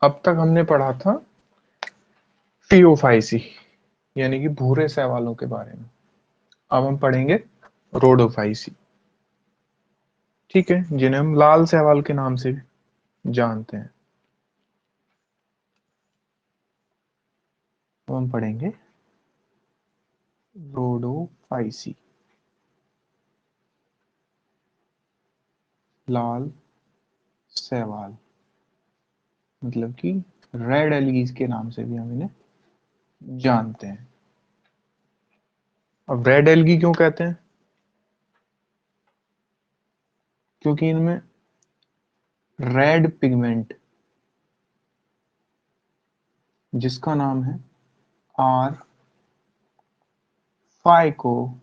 अब तक हमने पढ़ा था फियोफाइसी यानी कि भूरे शैवालों के बारे में। अब हम पढ़ेंगे रोडोफाइसी, ठीक है, जिन्हें हम लाल शैवाल के नाम से भी जानते हैं। अब हम पढ़ेंगे रोडोफाइसी, लाल शैवाल, मतलब कि रेड एलगीज के नाम से भी हम इन्हें जानते हैं। अब रेड एलगी क्यों कहते हैं? क्योंकि इनमें रेड पिगमेंट, जिसका नाम है आर फाइकोएरिथ्रिन,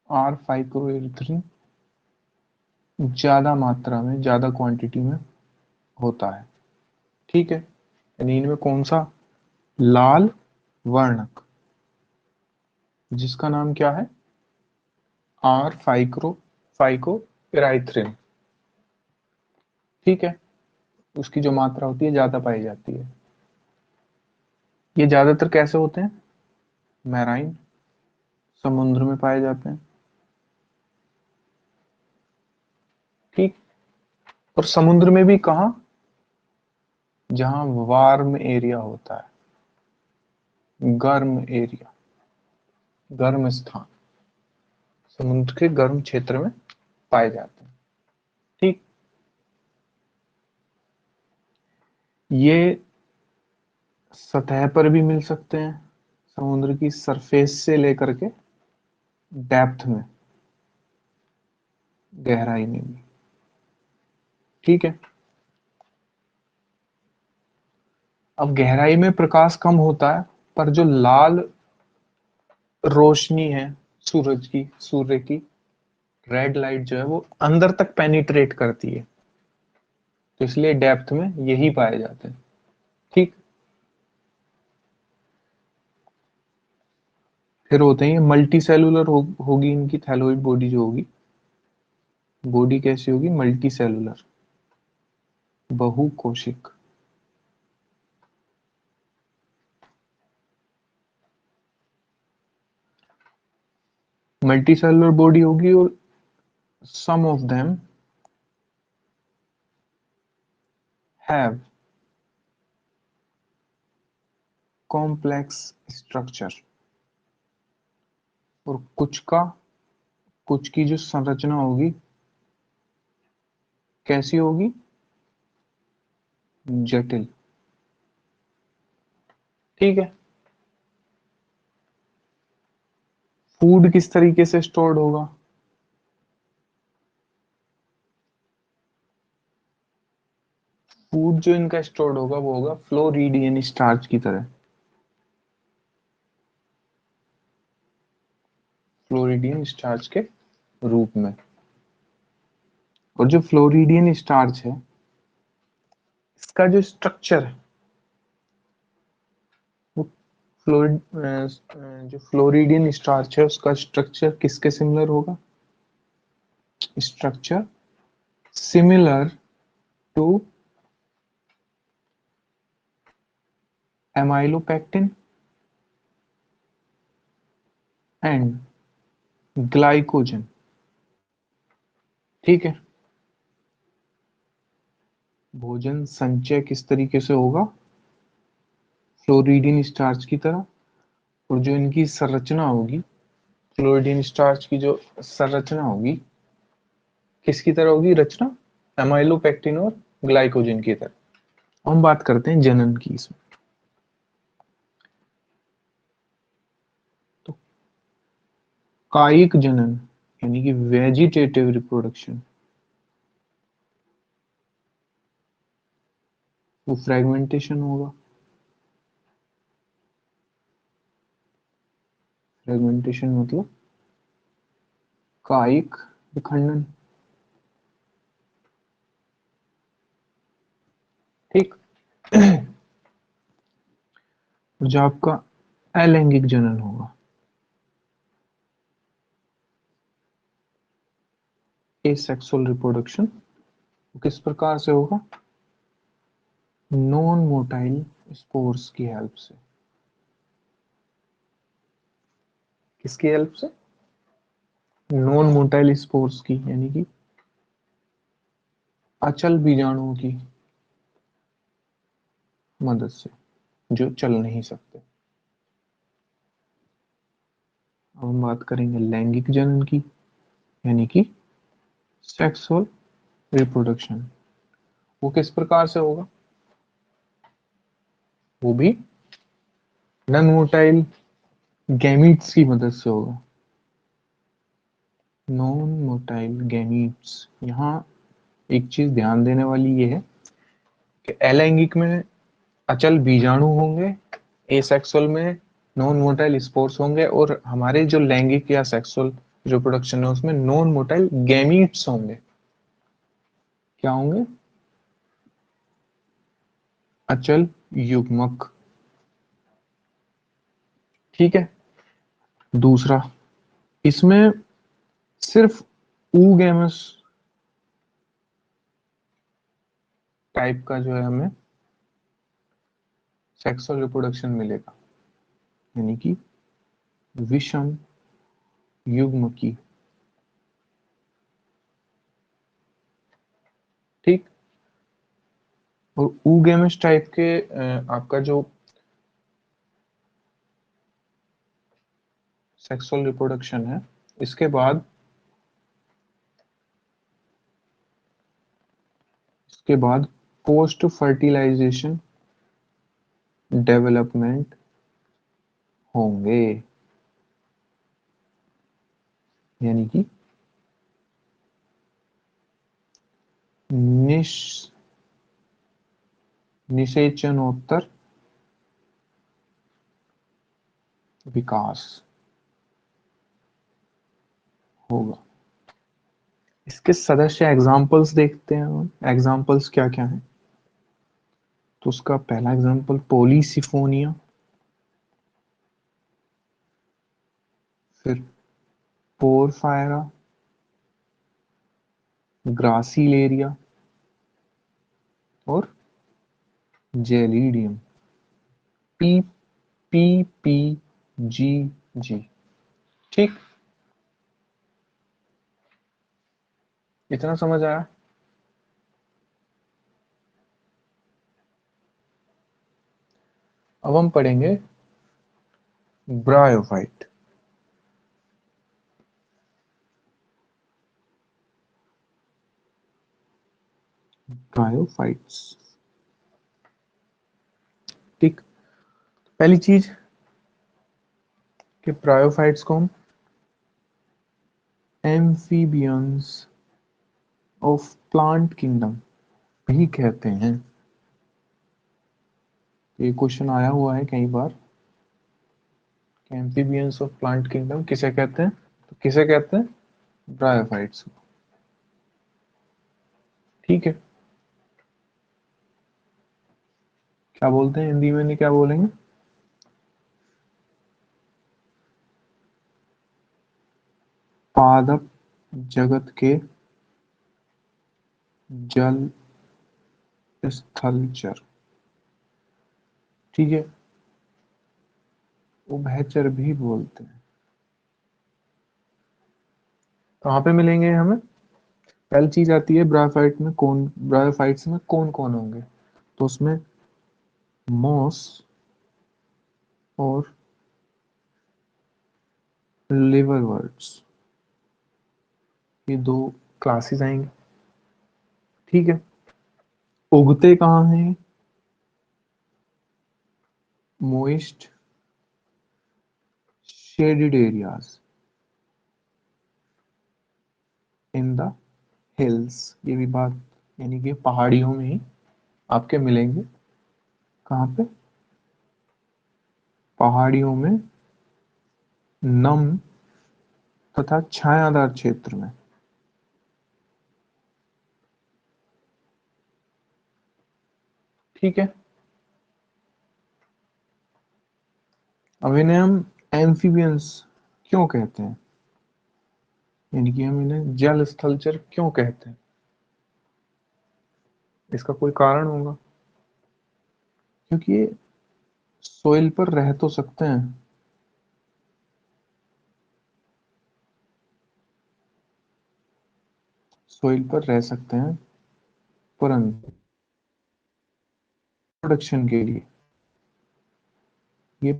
आर फाइकोएरिथ्रिन ज्यादा मात्रा में, ज्यादा क्वांटिटी में होता है, ठीक है। यानी इनमें कौन सा लाल वर्णक, जिसका नाम क्या है आर फाइकोएरिथ्रिन, ठीक है, उसकी जो मात्रा होती है ज्यादा पाई जाती है। ये ज्यादातर कैसे होते हैं? मैराइन, समुद्र में पाए जाते हैं, ठीक। और समुद्र में भी कहा? जहां वार्म एरिया होता है, गर्म एरिया, गर्म स्थान, समुद्र के गर्म क्षेत्र में पाए जाते हैं, ठीक। ये सतह पर भी मिल सकते हैं, समुद्र की सरफेस से लेकर के डेप्थ में, गहराई में भी, ठीक है। अब गहराई में प्रकाश कम होता है, पर जो लाल रोशनी है सूरज की, सूर्य की रेड लाइट जो है वो अंदर तक पेनिट्रेट करती है, तो इसलिए डेप्थ में यही पाए जाते हैं, ठीक। फिर होते हैं ये मल्टी सेलुलर होगी इनकी थैलोइड बॉडी जो होगी, बॉडी कैसी होगी? मल्टी सेलुलर, बहुकोशिक। मल्टी सेलुलर बॉडी होगी और some of them have complex structure, और कुछ की जो संरचना होगी कैसी होगी? जटिल, ठीक है। फूड किस तरीके से स्टोर्ड होगा? फूड जो इनका स्टोर्ड होगा वो होगा फ्लोरिडियन स्टार्च की तरह, फ्लोरिडियन स्टार्च के रूप में। और जो फ्लोरिडियन स्टार्च है, इसका जो स्ट्रक्चर है वो जो फ्लोरिडियन स्टार्च है उसका स्ट्रक्चर किसके सिमिलर होगा? Structure similar to amylopectin and glycogen, ठीक है। भोजन संचय किस तरीके से होगा? फ्लोरिडियन स्टार्च की तरह। और जो इनकी संरचना होगी, फ्लोरिडियन स्टार्च की जो संरचना होगी किसकी तरह होगी रचना? एमाइलोपेक्टिन और ग्लाइकोजन की तरह। हम बात करते हैं जनन की इसमें। तो कायिक जनन यानी कि वेजिटेटिव रिप्रोडक्शन, वो फ्रेगमेंटेशन होगा, फ्रेगमेंटेशन मतलब कायिक विखंडन, ठीक। जो आपका अलैंगिक जनन होगा, एसेक्सुअल रिप्रोडक्शन, वो किस प्रकार से होगा? नॉन मोटाइल स्पोर्स की हेल्प से। किसकी हेल्प से? नॉन मोटाइल स्पोर्स की, यानी कि अचल बीजाणुओं की मदद से, जो चल नहीं सकते। अब हम बात करेंगे लैंगिक जनन की, यानी कि सेक्सुअल रिप्रोडक्शन। वो किस प्रकार से होगा? वो भी नॉन मोटाइल गैमीट्स की मदद से होगा। Non motile gametes. यहाँ एक चीज ध्यान देने वाली ये है कि अलैंगिक में अचल बीजाणु होंगे, एसेक्सुअल में नॉन मोटाइल स्पोर्स होंगे, और हमारे जो लैंगिक या सेक्सुअल रिप्रोडक्शन है उसमें नॉन मोटाइल गैमीट्स होंगे। क्या होंगे? अचल युग्मक। ठीक है। दूसरा, इसमें सिर्फ ऊगेमस टाइप का जो है हमें सेक्सुअल रिप्रोडक्शन मिलेगा, यानी कि विषम युग्म की। ठीक। और ऊगेमस टाइप के आपका जो सेक्सुअल रिप्रोडक्शन है, इसके बाद पोस्ट फर्टिलाइजेशन डेवलपमेंट होंगे, यानी कि निष निषेचनोत्तर विकास होगा। इसके सदस्य एग्जाम्पल्स देखते हैं हम। एग्जाम्पल्स क्या क्या हैं? तो उसका पहला एग्जाम्पल पॉलीसिफोनिया, फिर पोरफायरा, ग्रासिलेरिया और Gelidium. P P P G G. ठीक। इतना समझ आया? अब हम पढ़ेंगे ब्रायोफाइट। ब्रायोफाइट्स। ठीक। पहली चीज कि ब्रायोफाइट्स को हम एम्फीबियंस ऑफ प्लांट किंगडम भी कहते हैं। ये क्वेश्चन आया हुआ है कई बार कि एम्फीबियंस ऑफ प्लांट किंगडम किसे कहते हैं? तो किसे कहते हैं? ब्रायोफाइट्स। ठीक है। क्या बोलते हैं हिंदी में? नहीं, क्या बोलेंगे? पादप जगत के जल स्थलचर। ठीक है। उभयचर भी बोलते हैं। कहाँ पे मिलेंगे हमें? पहली चीज आती है ब्रायोफाइट्स में कौन कौन होंगे? तो उसमें मॉस और लिवरवर्ट्स, ये दो क्लासेस आएंगे। ठीक है। उगते कहाँ हैं? Moist shaded areas in the hills. ये भी बात, यानी कि पहाड़ियों में ही आपके मिलेंगे। कहाँ पे? पहाड़ियों में, नम तथा छायादार क्षेत्र में। ठीक है। अब इन्हें हम एम्फीबियंस क्यों कहते हैं, यानी कि हम इन्हें जल स्थलचर क्यों कहते हैं? इसका कोई कारण होगा, क्योंकि ये सोइल पर रह तो सकते हैं, सोइल पर रह सकते हैं, परंतु प्रोडक्शन के लिए ये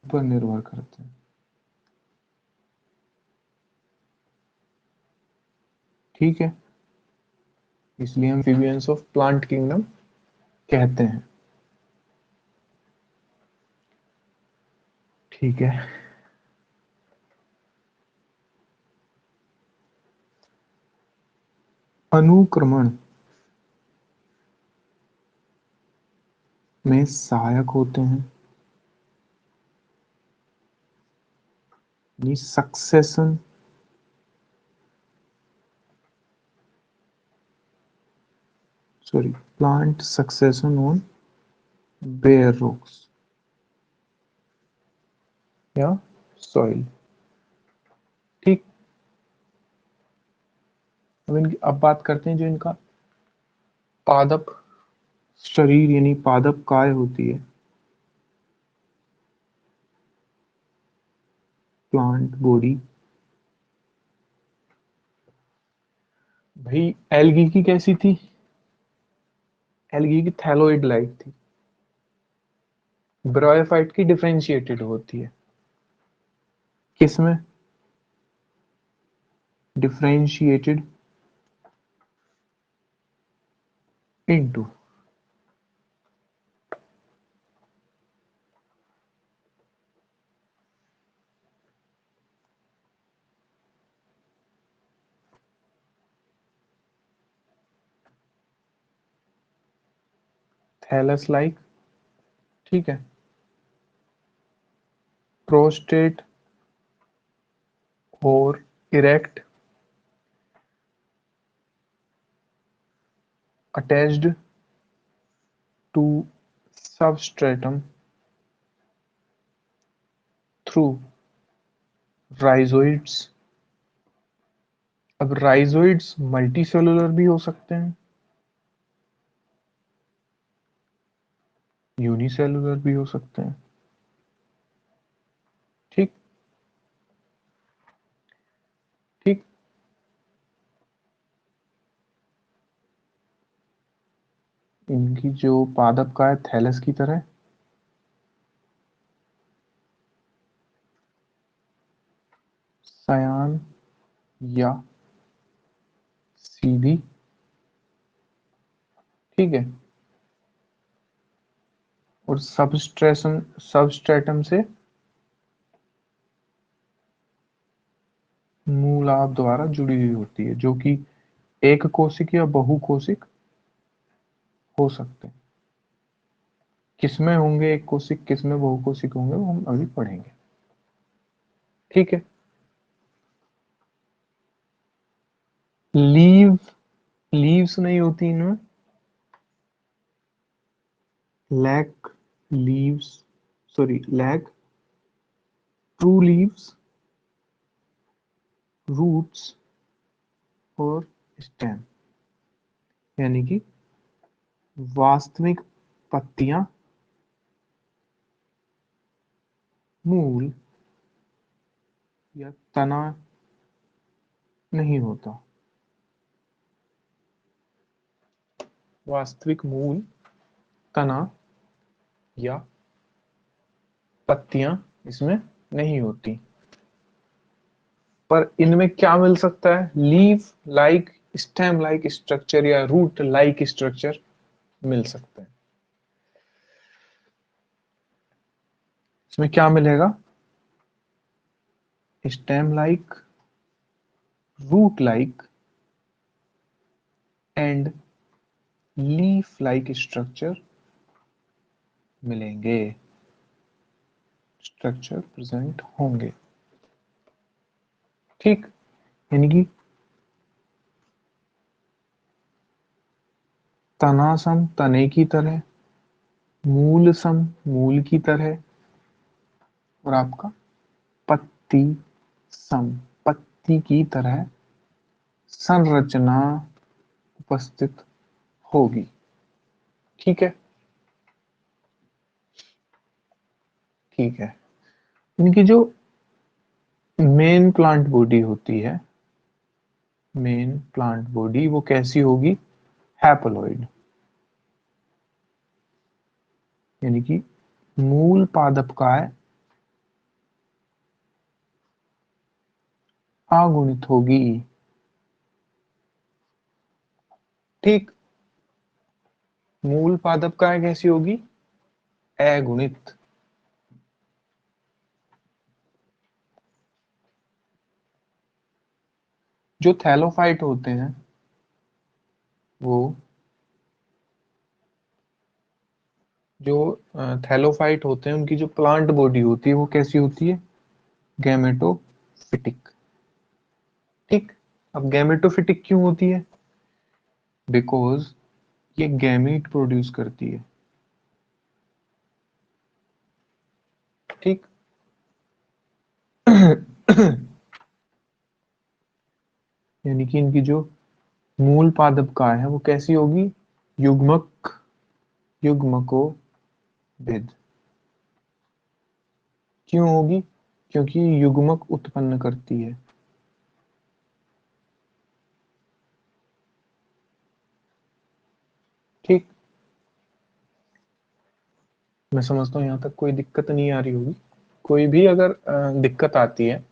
पर निर्भर करते हैं। ठीक है, इसलिए हम एम्फीबियंस ऑफ प्लांट किंगडम कहते हैं। ठीक है, अनुक्रमण में सहायक होते हैं, यानी succession sorry plant succession on bare rocks या सॉइल। ठीक, अब बात करते हैं जो इनका पादप शरीर यानी पादप काय होती है, प्लांट बॉडी। भाई एल्गी की कैसी थी? एल्गी की थैलोइड लाइक थी। ब्रायोफाइट की डिफरेंशिएटेड होती है, किसमें? Differentiated into thallus like. ठीक है, प्रोस्टेट और erect attached to substratum through rhizoids. अब राइजोइड्स मल्टीसेलुलर भी हो सकते हैं, यूनिसेलुलर भी हो सकते हैं। ठीक ठीक, इनकी जो पादप का है थैलस की तरह, सयान या सीधी। ठीक है, और सबस्ट्रेटम से मूलाप द्वारा जुड़ी हुई होती है, जो कि एक कोशिक या बहुकोशिक हो सकते हैं। किसमें होंगे एक कोशिक, किसमें बहुकोशिक होंगे, वो हम अभी पढ़ेंगे। ठीक है, लीव लीव्स नहीं होती इनमें, lack leaves sorry lack true leaves, roots और स्टेम, यानी कि वास्तविक पत्तियां, मूल या तना नहीं होता। वास्तविक मूल, तना या पत्तियां इसमें नहीं होती, पर इनमें क्या मिल सकता है? Leaf like, stem like structure या रूट लाइक स्ट्रक्चर मिल सकते हैं। इसमें क्या मिलेगा? Stem like, root like and leaf like structure मिलेंगे, स्ट्रक्चर प्रेजेंट होंगे। ठीक, यानी कि तना सम तने की तरह, मूल सम मूल की तरह, और आपका पत्ती सम पत्ती की तरह संरचना उपस्थित होगी। ठीक है, ठीक है। इनकी जो मेन प्लांट बॉडी होती है, मेन प्लांट बॉडी वो कैसी होगी? हैप्लॉइड, यानी कि मूल पादप का है अगुणित होगी। ठीक, मूल पादप का है कैसी होगी? अगुणित। जो थैलोफाइट होते हैं वो, जो थैलोफाइट होते हैं उनकी जो प्लांट बॉडी होती है वो कैसी होती है? गैमेटोफिटिक। ठीक, अब गैमेटोफिटिक क्यों होती है? बिकॉज ये गैमीट प्रोड्यूस करती है। ठीक। यानी कि इनकी जो मूल पादप का है वो कैसी होगी? युग्मक, युग्मको भेद। क्यों होगी? क्योंकि युग्मक उत्पन्न करती है। ठीक, मैं समझता हूँ यहाँ तक कोई दिक्कत नहीं आ रही होगी। कोई भी अगर दिक्कत आती है,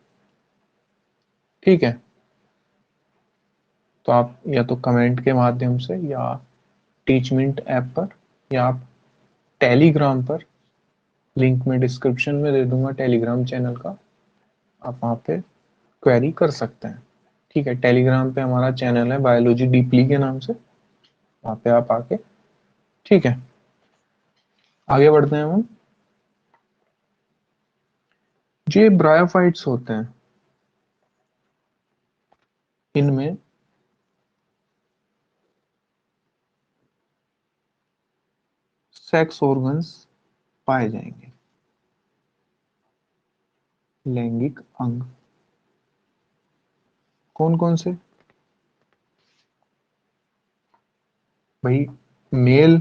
ठीक है, तो आप या तो कमेंट के माध्यम से या टीचमिंट ऐप पर या आप टेलीग्राम पर, लिंक में डिस्क्रिप्शन में दे दूंगा टेलीग्राम चैनल का, आप वहाँ पे क्वेरी कर सकते हैं। ठीक है, टेलीग्राम पे हमारा चैनल है बायोलॉजी डीपली के नाम से, वहाँ पे आप आके, ठीक है, आगे बढ़ते हैं हम। जो ये ब्रायोफाइट्स होते हैं इनमें सेक्स ऑर्गन्स पाए जाएंगे, लैंगिक अंग। कौन कौन से? भाई, मेल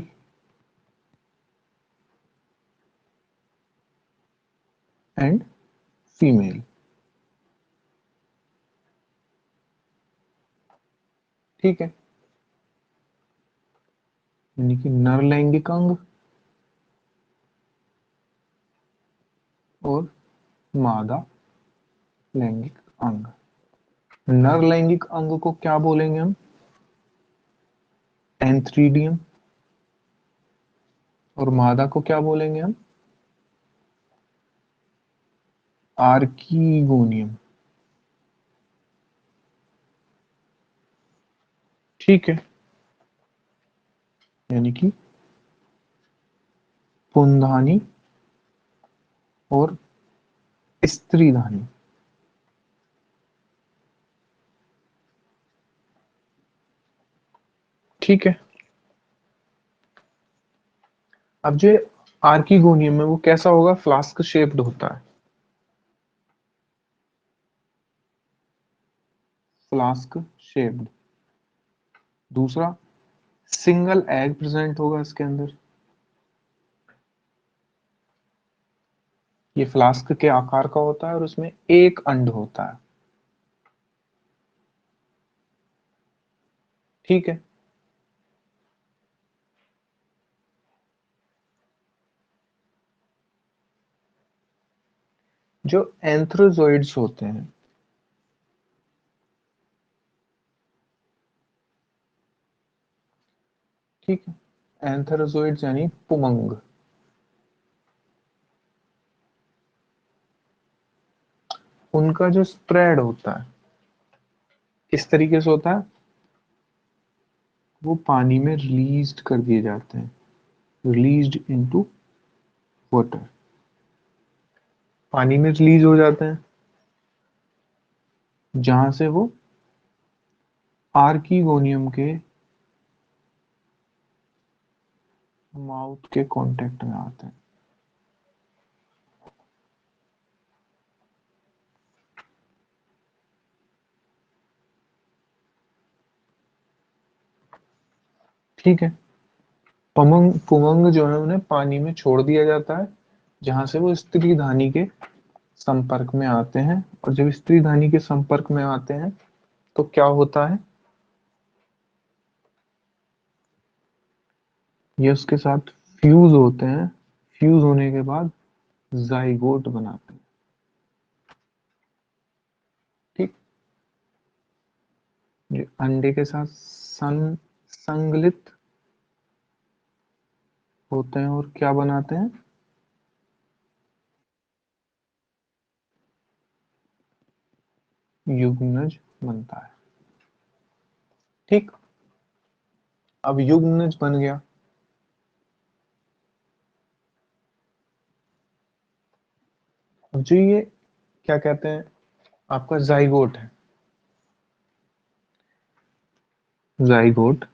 एंड फीमेल। ठीक है, यानी कि नर लैंगिक अंग और मादा लैंगिक अंग। नर लैंगिक अंग को क्या बोलेंगे हम? एंथ्रीडियम। और मादा को क्या बोलेंगे हम? आर्कीगोनियम। ठीक है, यानी कि पुंधानी और स्त्रीधानी। ठीक है, अब जो आर्कीगोनियम है वो कैसा होगा? फ्लास्क शेप्ड होता है, फ्लास्क शेप्ड। दूसरा, सिंगल एग प्रेजेंट होगा इसके अंदर। ये फ्लास्क के आकार का होता है और उसमें एक अंड होता है। ठीक है, जो एंथ्रोजोइड्स होते हैं, ठीक है, एंथ्रोजोइड्स यानी पुमंग, उनका जो स्प्रेड होता है किस तरीके से होता है? वो पानी में रिलीज्ड कर दिए जाते हैं, रिलीज्ड इनटू वाटर, पानी में रिलीज हो जाते हैं, जहां से वो आर्कीगोनियम के माउथ के कांटेक्ट में आते हैं। ठीक है। पमंग पुमंग जो है उन्हें पानी में छोड़ दिया जाता है, जहां से वो स्त्री धानी के संपर्क में आते हैं, और जब स्त्री धानी के संपर्क में आते हैं तो क्या होता है, ये उसके साथ फ्यूज होते हैं। फ्यूज होने के बाद जाइगोट बनाते हैं। ठीक। ये अंडे के साथ संगलित होते हैं और क्या बनाते हैं, युग्मनज बनता है। ठीक। अब युग्मनज बन गया। अब जो ये क्या कहते हैं, आपका जाइगोट है, जाइगोट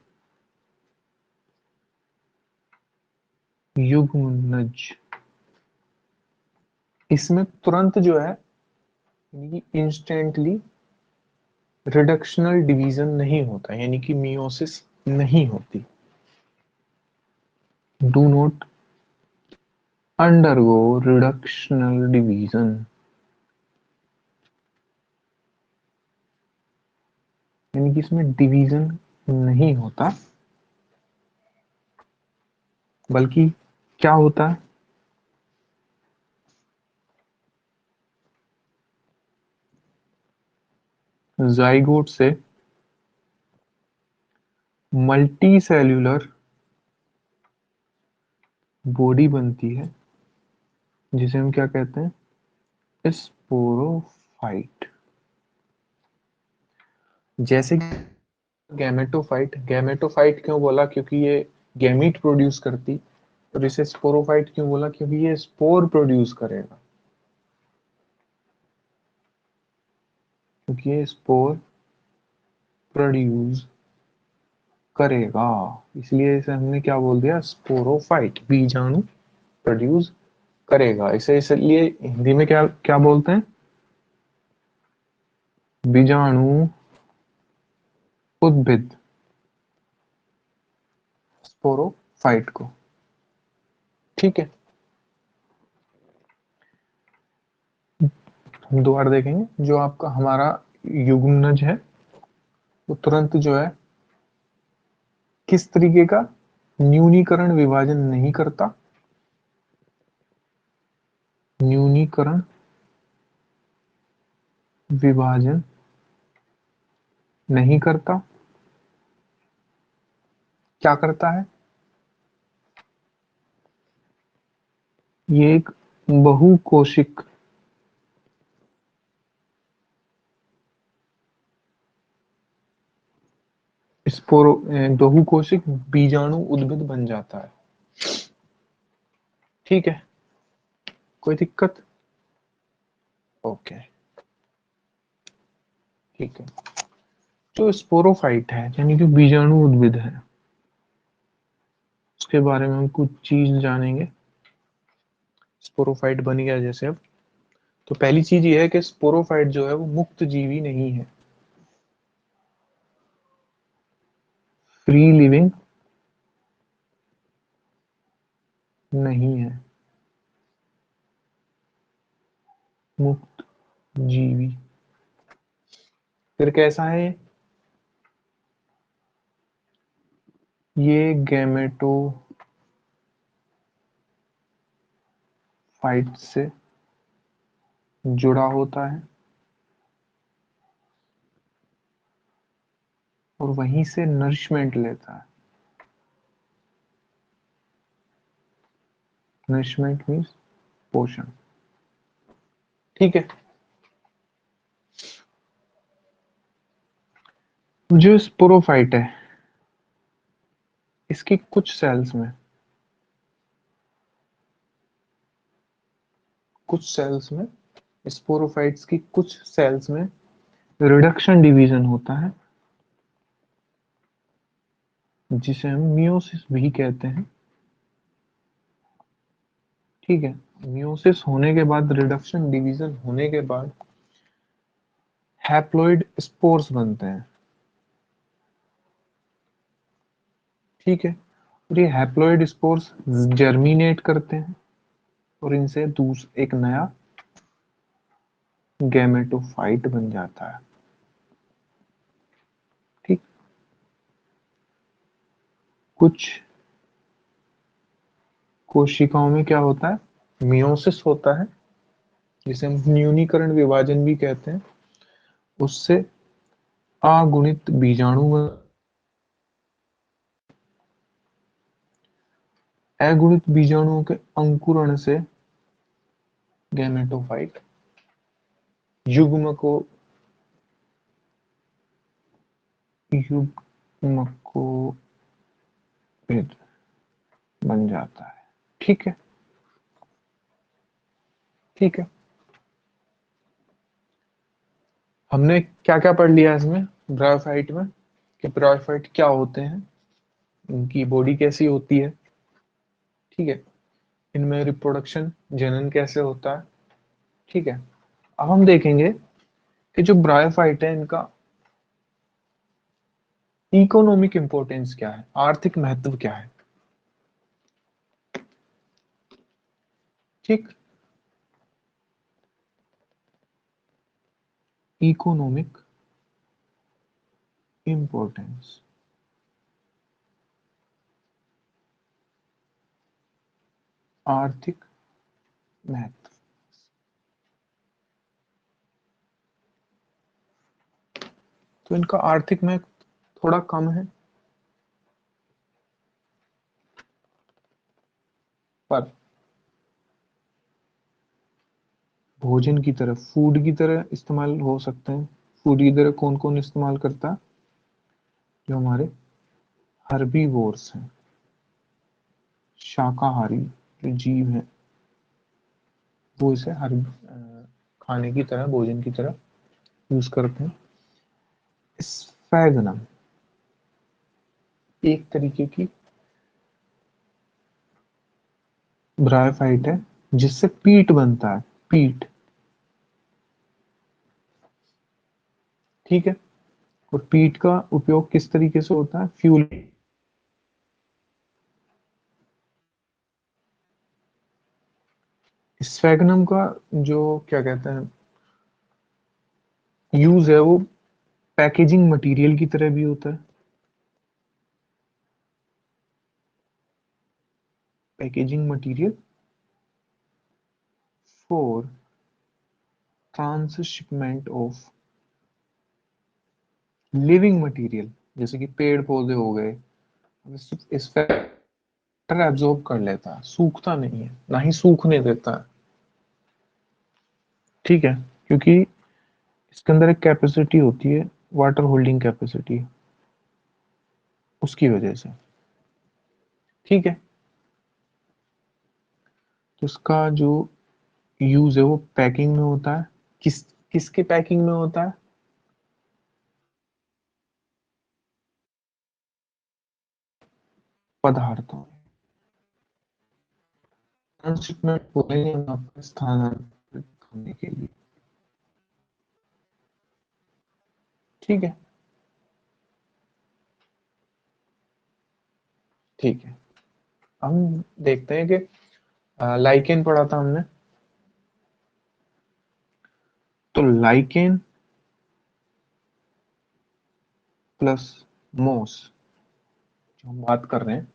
युग्मनज, इसमें तुरंत जो है इंस्टेंटली रिडक्शनल डिवीजन नहीं होता, यानी कि मियोसिस नहीं होती। Do not undergo reductional division, यानी कि इसमें डिवीजन नहीं होता, बल्कि क्या होता है, जाइगोट से मल्टी सेल्यूलर बॉडी बनती है, जिसे हम क्या कहते हैं, स्पोरोफाइट। जैसे कि गैमेटोफाइट, गैमेटोफाइट क्यों बोला, क्योंकि ये गैमीट प्रोड्यूस करती, और इसे स्पोरोफाइट क्यों बोला, क्योंकि ये स्पोर प्रोड्यूस करेगा, क्योंकि ये स्पोर प्रोड्यूस करेगा, इसलिए इसे हमने क्या बोल दिया, स्पोरोफाइट, बीजाणु प्रोड्यूस करेगा। इसे इसलिए हिंदी में क्या क्या बोलते हैं, बीजाणु उद्भिद, स्पोरोफाइट को। ठीक है। हम दोबारा देखेंगे, जो आपका हमारा युग्मनज है वो तुरंत जो है किस तरीके का न्यूनीकरण विभाजन नहीं करता, न्यूनीकरण विभाजन नहीं करता, क्या करता है, ये एक बहुकोशिक स्पोरो बहुकोशिक बीजाणु उद्भिद बन जाता है। ठीक है, कोई दिक्कत, ओके, ठीक है। जो स्पोरोफाइट है, यानी कि बीजाणु उद्भिद है, उसके बारे में हम कुछ चीज जानेंगे। स्पोरोफाइट बन गया जैसे अब, तो पहली चीज ये है कि स्पोरोफाइट जो है वो मुक्त जीवी नहीं है, फ्री लिविंग नहीं है, मुक्त जीवी। फिर कैसा है ये गैमेटोफाइट से जुड़ा होता है और वहीं से नरिशमेंट लेता है। नरिशमेंट मीन्स पोषण। ठीक है। जो स्पोरोफाइट है, इसकी कुछ सेल्स में स्पोरोफाइट्स की कुछ सेल्स में रिडक्शन डिवीजन होता है, जिसे हम मियोसिस भी कहते हैं। ठीक है। मियोसिस होने के बाद, रिडक्शन डिवीजन होने के बाद हैप्लॉइड स्पोर्स बनते हैं। ठीक है। और ये हैप्लॉइड स्पोर्स जर्मिनेट करते हैं और इनसे एक नया गैमेटोफाइट बन जाता है। ठीक। कुछ कोशिकाओं में क्या होता है, मियोसिस होता है, जिसे हम न्यूनीकरण विभाजन भी कहते हैं। उससे अगुणित बीजाणु, अगुणित बीजाणुओं के अंकुरण से गैमेटोफाइट युग्म को युग्मको भेद बन जाता है। ठीक है। ठीक है। हमने क्या क्या पढ़ लिया इसमें, ब्रायोफाइट में, कि ब्रायोफाइट क्या होते हैं, उनकी बॉडी कैसी होती है। ठीक है। इनमें रिप्रोडक्शन, जनन कैसे होता है। ठीक है। अब हम देखेंगे कि जो ब्रायोफाइट है इनका इकोनॉमिक इंपॉर्टेंस क्या है, आर्थिक महत्व क्या है। ठीक। इकोनॉमिक इंपॉर्टेंस, आर्थिक महत्व। तो इनका आर्थिक महत्व थोड़ा कम है, पर भोजन की तरह, फूड की तरह इस्तेमाल हो सकते हैं। फूड की तरह कौन कौन इस्तेमाल करता है, जो हमारे हर्बीवोर्स हैं, शाकाहारी जो जीव हैं, वो इसे हर खाने की तरह, भोजन की तरह यूज करते हैं। स्फैगनम एक तरीके की ब्रायोफाइट है जिससे पीट बनता है, पीट। ठीक है। और पीट का उपयोग किस तरीके से होता है, फ्यूल। स्फैगनम का जो क्या कहते हैं यूज है, वो पैकेजिंग मटेरियल की तरह भी होता है। Packaging material for transshipment of living material, जैसे कि पेड़ पौधे हो गए। इस फैक्टर एब्जॉर्ब कर लेता है, सूखता नहीं है, ना ही सूखने देता है। ठीक है। क्योंकि इसके अंदर एक कैपेसिटी होती है, वाटर होल्डिंग कैपेसिटी, उसकी वजह से। ठीक है। तो इसका जो यूज है वो पैकिंग में होता है। किसके पैकिंग में होता है, पदार्थों। ट्रांसशिपमेंट बोलेंगे हम आपको, स्थानांतरित करने के लिए। ठीक है। ठीक है। हम देखते हैं कि लाइकेन पढ़ा था हमने। तो लाइकेन प्लस मोस जो हम बात कर रहे हैं,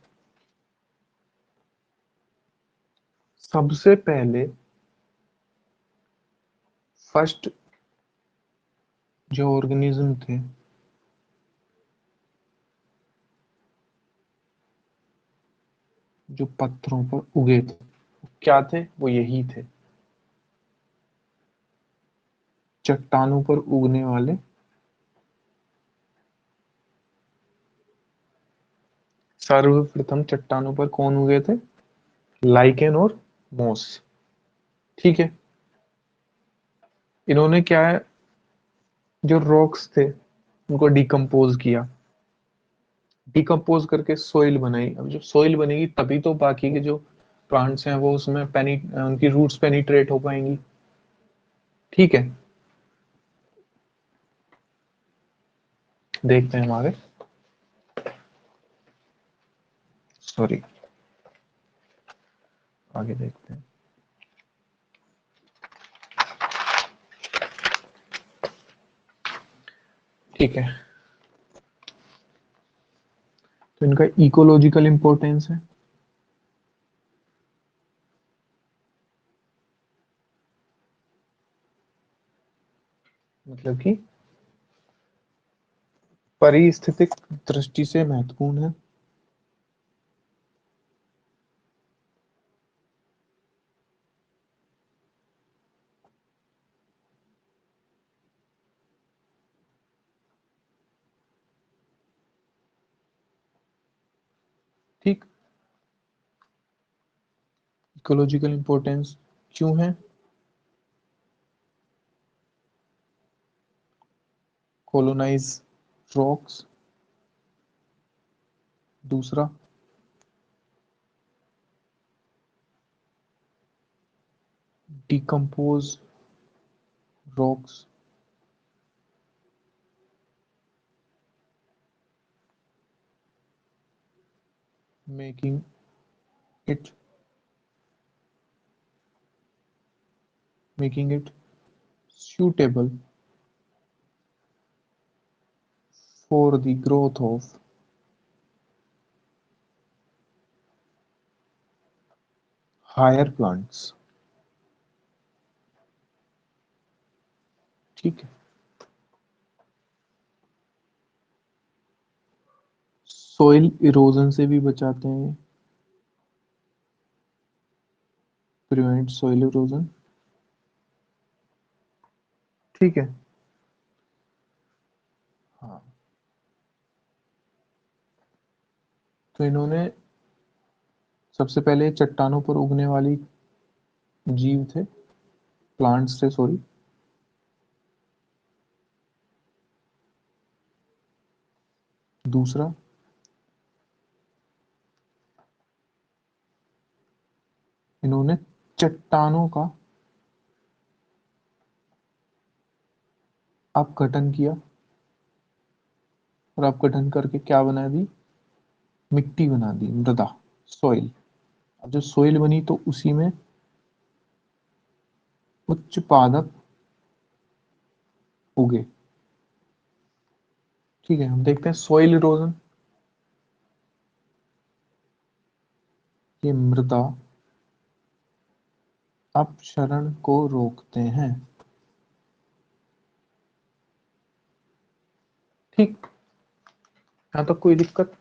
सबसे पहले फर्स्ट जो ऑर्गेनिज्म थे जो पत्थरों पर उगे थे, क्या थे, वो यही थे, चट्टानों पर उगने वाले। सर्वप्रथम चट्टानों पर कौन उगे थे, लाइकेन और मोस। ठीक है। इन्होंने क्या है, जो रॉक्स थे उनको डिकम्पोज किया, डिकम्पोज करके सोइल बनाई। अब जब सोइल बनेगी तभी तो बाकी के जो प्लांट्स हैं वो उसमें उनकी रूट्स पेनिट्रेट हो पाएंगी। ठीक है। देखते हैं हमारे सॉरी, आगे देखते हैं। ठीक है, तो इनका इकोलॉजिकल इंपॉर्टेंस है, मतलब कि पारिस्थितिक दृष्टि से महत्वपूर्ण है। ठीक, इकोलॉजिकल इंपॉर्टेंस क्यों है? कोलोनाइज रॉक्स, दूसरा decompose rocks, making it suitable for the growth of higher plants। ठीक है, सोइल इरोजन से भी बचाते हैं, प्रिवेंट सोइल इरोजन। ठीक है, हाँ, तो इन्होंने सबसे पहले चट्टानों पर उगने वाली जीव थे, प्लांट्स थे सॉरी। दूसरा, इन्होंने चट्टानों का अपघटन किया, और अपघटन करके क्या बना दी? मिट्टी बना दी, मृदा, सॉइल। अब जो सॉइल बनी तो उसी में उच्च पादप उगे। ठीक है, हम देखते हैं सॉइल इरोजन। ये मृदा अपक्षरण को रोकते हैं। ठीक, यहाँ तक कोई दिक्कत?